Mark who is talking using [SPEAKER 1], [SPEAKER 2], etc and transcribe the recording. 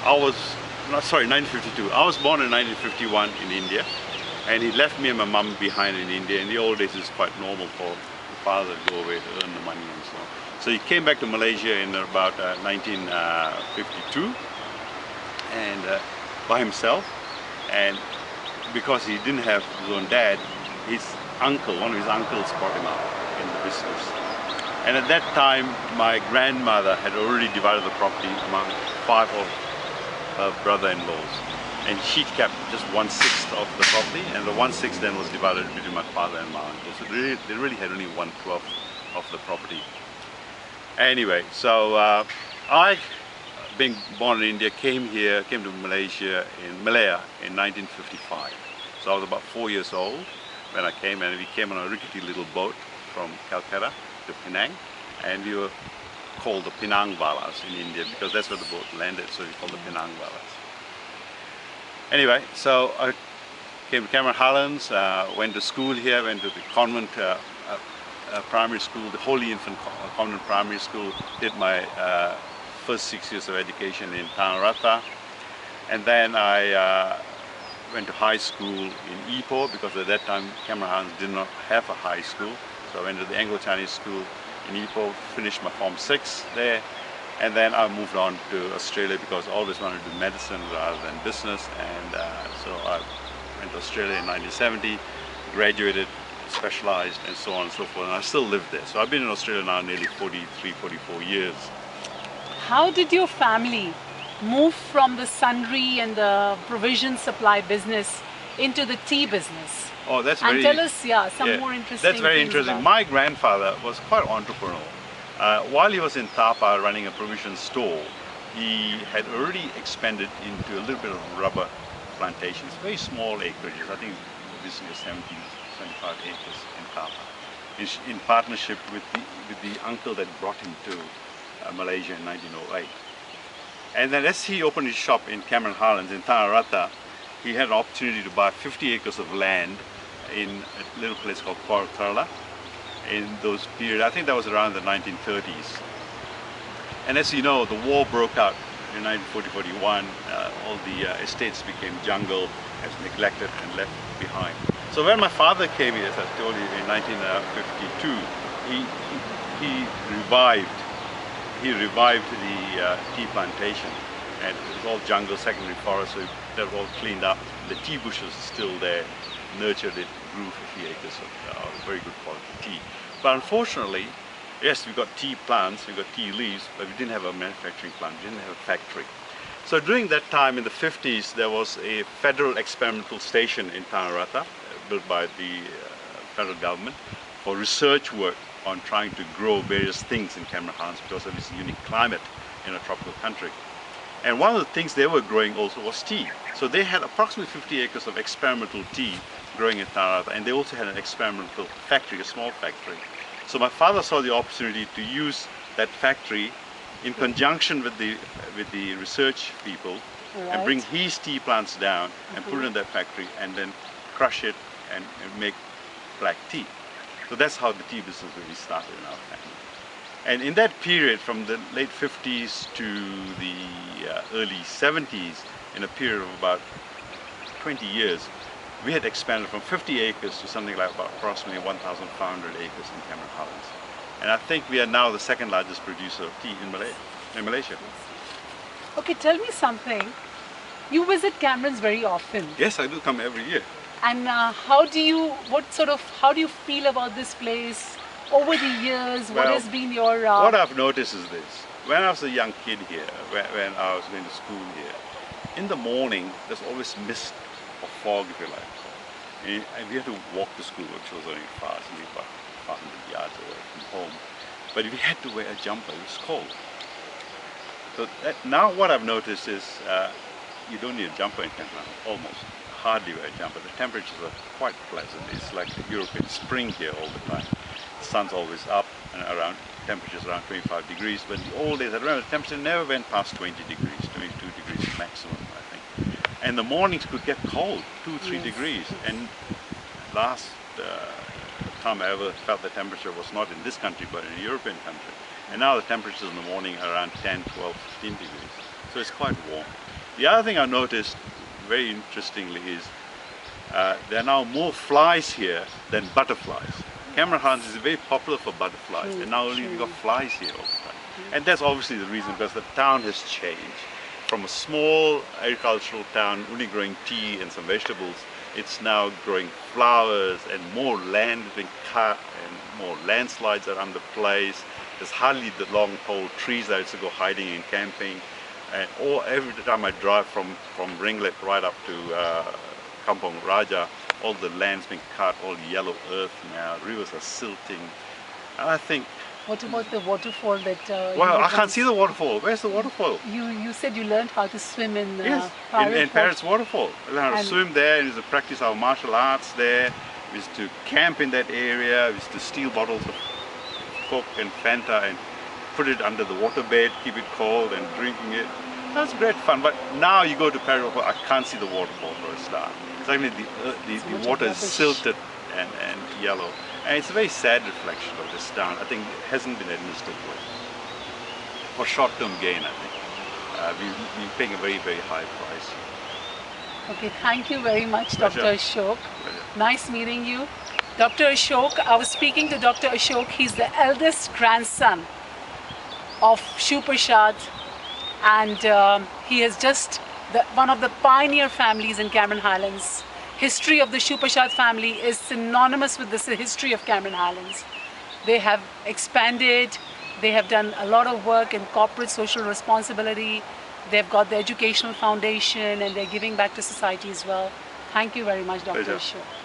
[SPEAKER 1] I was, not sorry, 1952. I was born in 1951 in India, and he left me and my mum behind in India. In the old days, it's quite normal for the father to go away to earn the money and so on. So he came back to Malaysia in about 1952, and by himself. And because he didn't have his own dad, his uncle, one of his uncles, brought him out in the business. And at that time, my grandmother had already divided the property among 5 of her brother-in-laws, and she kept just 1/6 of the property, and the 1/6 then was divided between my father and my uncle. So they really had only 1/12 of the property. Anyway, so I, being born in India, came to Malaysia in Malaya in 1955. So I was about 4 years old when I came, and we came on a rickety little boat from Calcutta to Penang, and we were called the Penang Valas in India because that's where the boat landed, so we called the Penang Valas. Anyway, so I came to Cameron Highlands, went to school here, went to the convent primary school, the Holy Infant Convent Primary School, did my first 6 years of education in Tanah Rata, and then I went to high school in Ipoh because at that time Cameron Highlands did not have a high school. So I went to the Anglo-Chinese school in Ipoh, finished my Form 6 there, and then I moved on to Australia because I always wanted to do medicine rather than business, and so I went to Australia in 1970, graduated, specialized, and so on and so forth, and I still live there. So I've been in Australia now nearly 43, 44 years.
[SPEAKER 2] How did your family move from the sundry and the provision supply business into the tea business?
[SPEAKER 1] Oh, that's
[SPEAKER 2] and
[SPEAKER 1] very...
[SPEAKER 2] tell us, some more interesting
[SPEAKER 1] That's very
[SPEAKER 2] things
[SPEAKER 1] interesting.
[SPEAKER 2] about.
[SPEAKER 1] My grandfather was quite entrepreneurial. While he was in Tapa running a provision store, he had already expanded into a little bit of rubber plantations, very small acreages. I think this is 75 acres in Tapa, in partnership with the uncle that brought him to Malaysia in 1908. And then as he opened his shop in Cameron Highlands in Tanah Rata, he had an opportunity to buy 50 acres of land in a little place called Kuala Kerala in those periods. I think that was around the 1930s. And as you know, the war broke out in 1940-41. All the estates became jungle, as neglected and left behind. So when my father came here, as I told you, in 1952, he revived the tea plantation, and it was all jungle, secondary forest, so they were all cleaned up. The tea bushes are still there, nurtured it, grew 50 acres of very good quality tea. But unfortunately, yes, we got tea plants, we got tea leaves, but we didn't have a manufacturing plant, we didn't have a factory. So during that time in the 50s, there was a federal experimental station in Tanah Rata, built by the federal government for research work on trying to grow various things in Cameron Highlands because of its unique climate in a tropical country. And one of the things they were growing also was tea. So they had approximately 50 acres of experimental tea growing in Tanah Rata, and they also had an experimental factory, a small factory. So my father saw the opportunity to use that factory in conjunction with the research people, and bring his tea plants down and put it in that factory, and then crush it and make black tea. So that's how the tea business really started in our family. And in that period, from the late 50s to the early 70s, in a period of about 20 years, we had expanded from 50 acres to something like about approximately 1,500 acres in Cameron Highlands. And I think we are now the second largest producer of tea in Malaysia.
[SPEAKER 2] Okay, tell me something. You visit Camerons very often.
[SPEAKER 1] Yes, I do come every year.
[SPEAKER 2] And how do you feel about this place over the years?
[SPEAKER 1] Well,
[SPEAKER 2] what has been your...
[SPEAKER 1] What I've noticed is this. When I was a young kid here, when I was going to school here, in the morning there's always mist or fog, if you like. And we had to walk to school, which was only far, only about 500 yards away from home. But if you had to wear a jumper, it was cold. So now what I've noticed is you don't need a jumper in Cameron, almost. Hardly wear a jumper. The temperatures are quite pleasant. It's like the European spring here all the time. The sun's always up and around, temperatures around 25 degrees. But in the old days, I remember the temperature never went past 20 degrees, 22 degrees maximum, I think. And the mornings could get cold, 2-3 degrees. And last time I ever felt the temperature was not in this country, but in a European country. And now the temperatures in the morning are around 10, 12, 15 degrees. so it's quite warm. The other thing I noticed, very interestingly, is there are now more flies here than butterflies. Cameron Highlands is very popular for butterflies, and now only we've got flies here all the time. And that's obviously the reason, because the town has changed. From a small agricultural town only growing tea and some vegetables, it's now growing flowers, and more land is being cut, and more landslides are on the place. There's hardly the long tall trees that I used to go hiding and camping. And every time I drive from Ringlet right up to Kampong Raja, all the land's been cut, all yellow earth now, rivers are silting. And I think,
[SPEAKER 2] What about the waterfall that
[SPEAKER 1] well, I can't see the waterfall. Where's the waterfall?
[SPEAKER 2] You said you learned how to swim in
[SPEAKER 1] Yes,
[SPEAKER 2] Parrot
[SPEAKER 1] in Parrot's Waterfall. I learned how to
[SPEAKER 2] And-
[SPEAKER 1] swim there, and we used to practice our martial arts there. We used to camp in that area. We used to steal bottles of Coke and Fanta and put it under the waterbed, keep it cold, and drinking it. That was great fun. But now you go to Parrot Waterfall, I can't see the waterfall for a start. It's actually the water is
[SPEAKER 2] rubbish.
[SPEAKER 1] silted and yellow. And it's a very sad reflection of this town. I think it hasn't been administered well. For short-term gain, I think. We're paying a very, very high price.
[SPEAKER 2] Okay, thank you very much,
[SPEAKER 1] Pleasure.
[SPEAKER 2] Dr. Ashok.
[SPEAKER 1] Pleasure.
[SPEAKER 2] Nice meeting you. Dr. Ashok, I was speaking to Dr. Ashok. He's the eldest grandson of Shiv Prasad, and he is just one of the pioneer families in Cameron Highlands. History of the Shiv Prasad family is synonymous with the history of Cameron Highlands. They have expanded, they have done a lot of work in corporate social responsibility. They've got the educational foundation, and they're giving back to society as well. Thank you very much, Dr.
[SPEAKER 1] Pleasure.
[SPEAKER 2] Ashok.